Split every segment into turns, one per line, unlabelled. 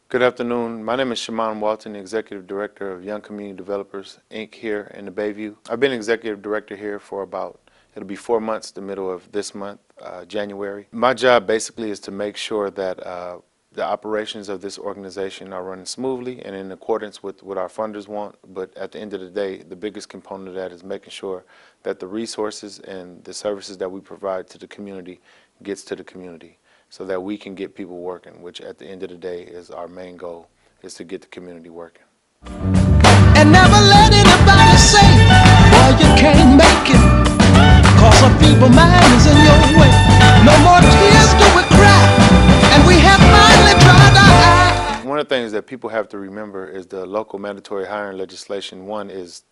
Good afternoon. My name is Shamann Walton, the Executive Director of Young Community Developers, Inc. here in the Bayview. I've been Executive Director here for it'll be 4 months, the middle of this month, January. My job basically is to make sure that the operations of this organization are running smoothly and in accordance with what our funders want, but at the end of the day, the biggest component of that is making sure that the resources and the services that we provide to the community gets to the community, so that we can get people working, which at the end of the day is our main goal, is to get the community working.
And never let anybody say, boy, you can't make it, cause a feeble mind is in your way. No more tears do we cry, and we have finally tried our eye.
One of the things that people have to remember is the local mandatory hiring legislation. One is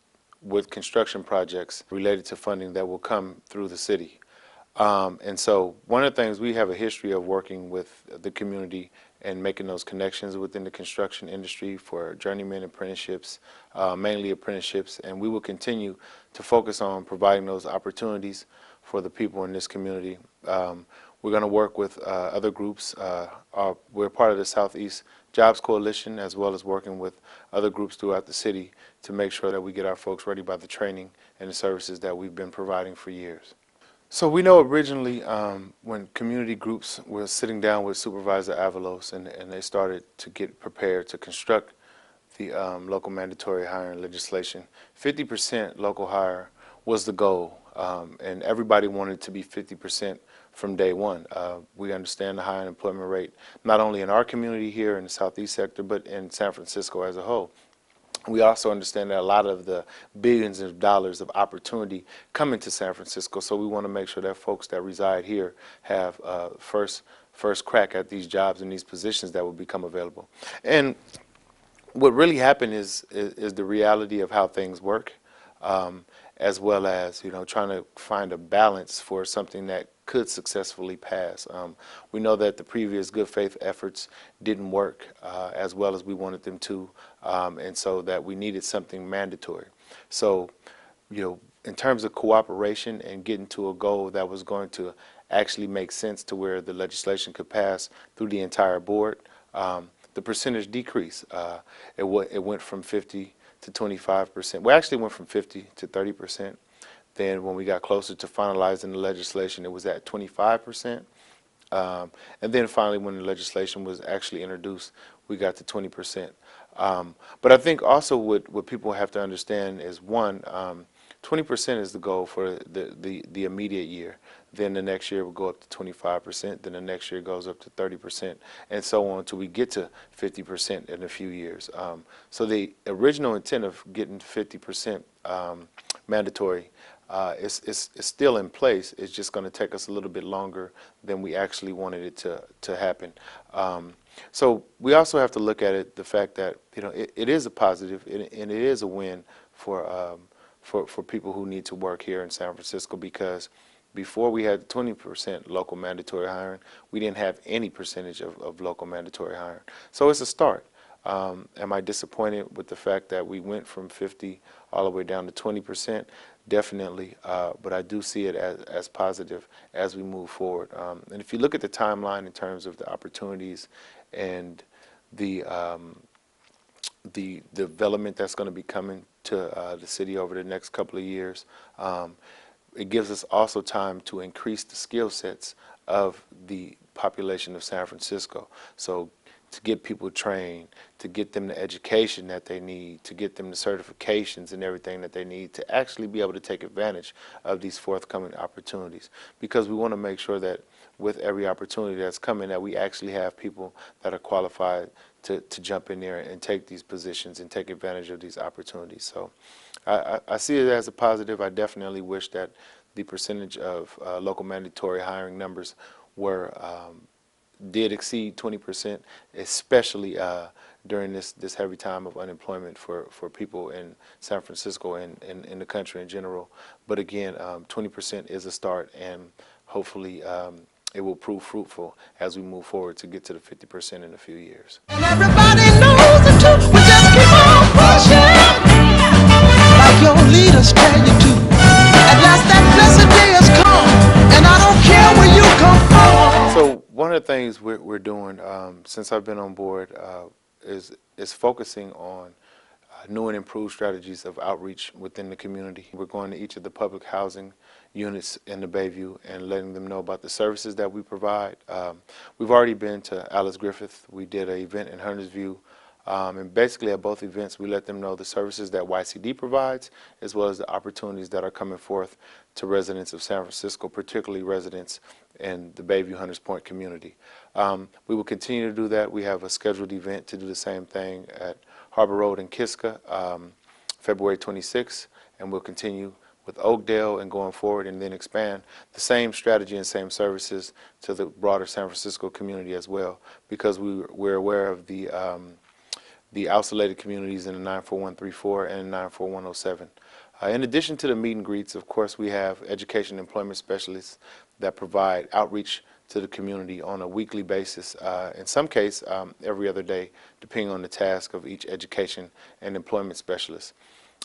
with construction projects related to funding that will come through the city. And so one of the things, we have a history of working with the community and making those connections within the construction industry for journeyman apprenticeships, mainly apprenticeships, and we will continue to focus on providing those opportunities for the people in this community. We're going to work with other groups. We're part of the Southeast Jobs Coalition, as well as working with other groups throughout the city to make sure that we get our folks ready by the training and the services that we've been providing for years. So we know originally when community groups were sitting down with Supervisor Avalos and they started to get prepared to construct the local mandatory hiring legislation, 50% local hire was the goal, and everybody wanted to be 50% from day one. We understand the high unemployment rate, not only in our community here in the Southeast sector, but in San Francisco as a whole. We also understand that a lot of the billions of dollars of opportunity come into San Francisco, so we want to make sure that folks that reside here have first crack at these jobs and these positions that will become available. And what really happened is the reality of how things work, as well as, you know, trying to find a balance for something that could successfully pass. We know that the previous good faith efforts didn't work as well as we wanted them to, and so that we needed something mandatory. So, you know, in terms of cooperation and getting to a goal that was going to actually make sense to where the legislation could pass through the entire board, the percentage decreased. It went from 50 to 25%. We actually went from 50 to 30%. Then when we got closer to finalizing the legislation, it was at 25%. And then finally, when the legislation was actually introduced, we got to 20%. But I think also what people have to understand is, one, 20% is the goal for the immediate year. Then the next year will go up to 25%. Then the next year goes up to 30%, and so on until we get to 50% in a few years. So the original intent of getting 50% mandatory is still in place. It's just going to take us a little bit longer than we actually wanted it to happen. So we also have to look at it, the fact that, you know, it is a positive and it is a win for people who need to work here in San Francisco, because before we had 20% local mandatory hiring, we didn't have any percentage of local mandatory hiring. So it's a start. Am I disappointed with the fact that we went from 50 all the way down to 20%? Definitely, but I do see it as positive as we move forward. And if you look at the timeline in terms of the opportunities and the development that's going to be coming to the city over the next couple of years, it gives us also time to increase the skill sets of the population of San Francisco. So to get people trained, to get them the education that they need, to get them the certifications and everything that they need to actually be able to take advantage of these forthcoming opportunities. Because we want to make sure that with every opportunity that's coming, that we actually have people that are qualified to jump in there and take these positions and take advantage of these opportunities. So I see it as a positive. I definitely wish that the percentage of local mandatory hiring numbers did exceed 20%, especially during this heavy time of unemployment for people in San Francisco and in the country in general. But again, 20% is a start, and hopefully it will prove fruitful as we move forward to get to the 50% in a few years.
And everybody knows the truth, we just keep on pushing, like your leaders tell you to. At last that blessed day has come, and I don't care where you come from.
So one of the things we're doing since I've been on board, is focusing on new and improved strategies of outreach within the community. We're going to each of the public housing units in the Bayview and letting them know about the services that we provide. We've already been to Alice Griffith. We did an event in Huntersview. And basically at both events, we let them know the services that YCD provides, as well as the opportunities that are coming forth to residents of San Francisco, particularly residents in the Bayview Hunters Point community. We will continue to do that. We have a scheduled event to do the same thing at Harbor Road in Kiska, February 26th, and we'll continue with Oakdale and going forward, and then expand the same strategy and same services to the broader San Francisco community as well, because we're aware of the isolated communities in the 94134 and 94107. In addition to the meet and greets, of course, we have education and employment specialists that provide outreach to the community on a weekly basis, in some case every other day, depending on the task of each education and employment specialist.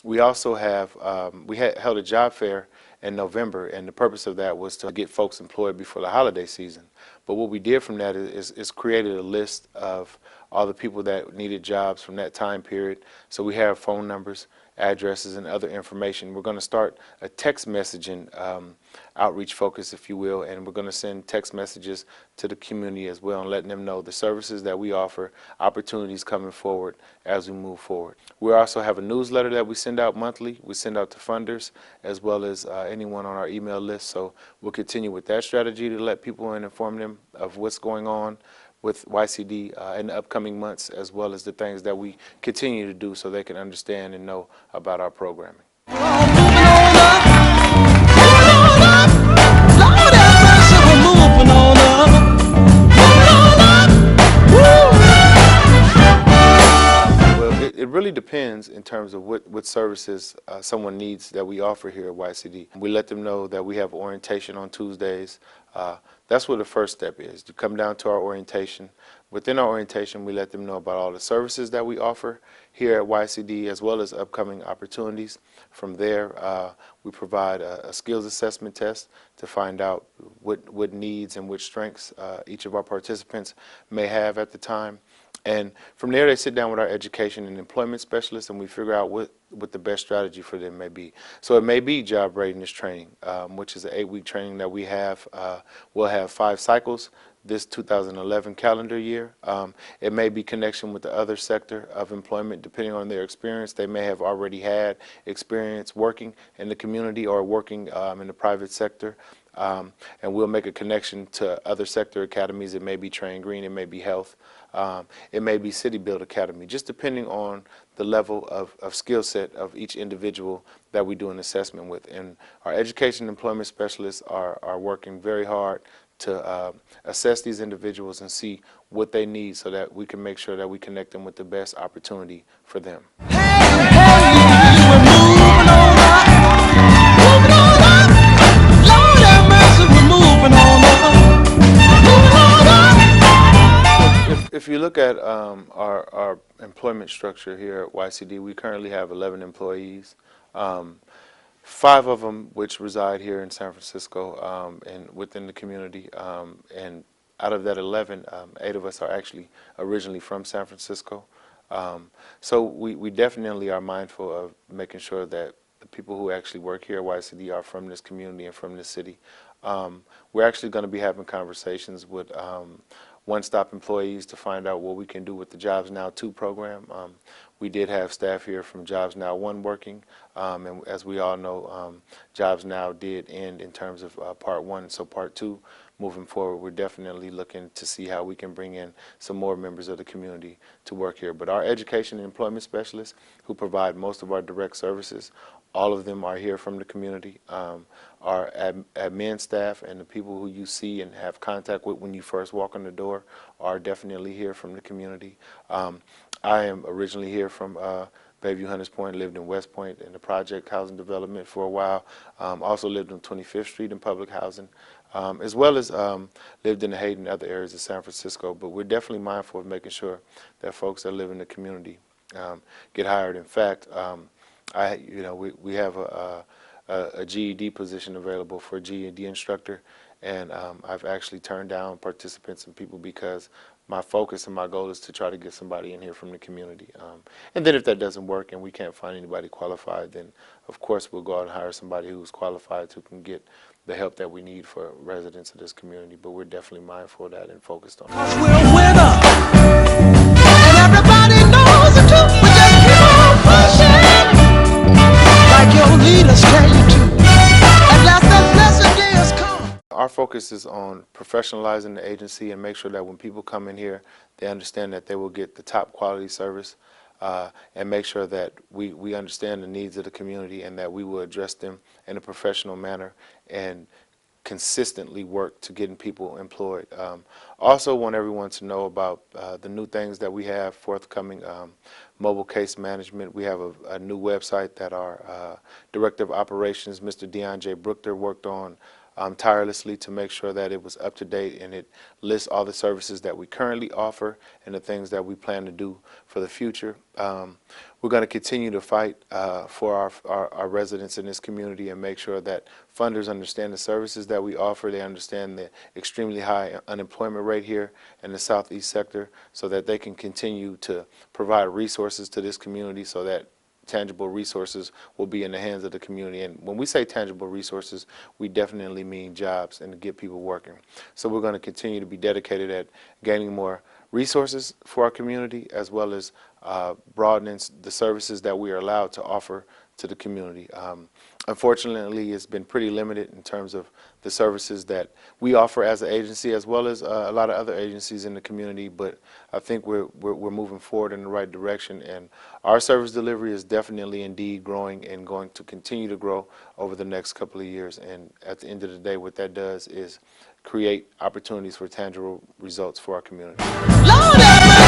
We also have, held a job fair in November, and the purpose of that was to get folks employed before the holiday season. But what we did from that is created a list of all the people that needed jobs from that time period. So we have phone numbers, addresses, and other information. We're going to start a text messaging outreach focus, if you will, and we're going to send text messages to the community as well and letting them know the services that we offer, opportunities coming forward as we move forward. We also have a newsletter that we send out monthly. We send out to funders as well as anyone on our email list. So we'll continue with that strategy to let people and inform them of what's going on with YCD in the upcoming months, as well as the things that we continue to do so they can understand and know about our programming. It really depends in terms of what services someone needs that we offer here at YCD. We let them know that we have orientation on Tuesdays. That's where the first step is. You come down to our orientation. Within our orientation, we let them know about all the services that we offer here at YCD, as well as upcoming opportunities. From there, we provide a skills assessment test to find out what needs and which strengths each of our participants may have at the time. And from there, they sit down with our education and employment specialists, and we figure out what the best strategy for them may be. So it may be job readiness training, which is an 8-week training that we have. We'll have 5 cycles this 2011 calendar year. It may be connection with the other sector of employment, depending on their experience. They may have already had experience working in the community or working in the private sector. And we'll make a connection to other sector academies. It may be Train Green, it may be Health, it may be City Build Academy, just depending on the level of skill set of each individual that we do an assessment with. And our education and employment specialists are working very hard to assess these individuals and see what they need so that we can make sure that we connect them with the best opportunity for them. If you look at our employment structure here at YCD, we currently have 11 employees. 5 of them which reside here in San Francisco and within the community. And out of that 11, 8 of us are actually originally from San Francisco. So we definitely are mindful of making sure that the people who actually work here at YCD are from this community and from this city. We're actually going to be having conversations with one-stop employees to find out what we can do with the Jobs Now 2 program. We did have staff here from Jobs Now 1 working, and as we all know, Jobs Now did end in terms of Part 1, so Part 2, moving forward, we're definitely looking to see how we can bring in some more members of the community to work here. But our education and employment specialists, who provide most of our direct services, all of them are here from the community. Our admin staff and the people who you see and have contact with when you first walk in the door are definitely here from the community. I am originally here from Bayview Hunters Point, lived in West Point in the project housing development for a while. Also lived on 25th Street in public housing, as well as lived in the Hayden and other areas of San Francisco. But we're definitely mindful of making sure that folks that live in the community get hired. In fact, we have a GED position available for a GED instructor, and I've actually turned down participants and people because my focus and my goal is to try to get somebody in here from the community. And then if that doesn't work and we can't find anybody qualified, then of course we'll go out and hire somebody who's qualified who can get the help that we need for residents of this community. But we're definitely mindful of that and focused on it.
'Cause we're a winner, and everybody knows the truth. We just keep on pushing, like your leaders tell you to. At last that blessed day has come.
Our focus is on professionalizing the agency and make sure that when people come in here, they understand that they will get the top quality service, and make sure that we understand the needs of the community and that we will address them in a professional manner and consistently work to getting people employed. Also want everyone to know about the new things that we have forthcoming. Mobile case management. We have a new website that our Director of Operations, Mr. Deon J. Brookter, worked on tirelessly to make sure that it was up to date, and it lists all the services that we currently offer and the things that we plan to do for the future. We're going to continue to fight for our residents in this community and make sure that funders understand the services that we offer. They understand the extremely high unemployment rate here in the southeast sector, so that they can continue to provide resources to this community so that tangible resources will be in the hands of the community. And when we say tangible resources, we definitely mean jobs and to get people working. So we're going to continue to be dedicated at gaining more resources for our community, as well as broadening the services that we are allowed to offer to the community. Unfortunately, it's been pretty limited in terms of the services that we offer as an agency, as well as a lot of other agencies in the community, but I think we're moving forward in the right direction, and our service delivery is definitely indeed growing and going to continue to grow over the next couple of years. And at the end of the day, what that does is create opportunities for tangible results for our community.
Lord have mercy.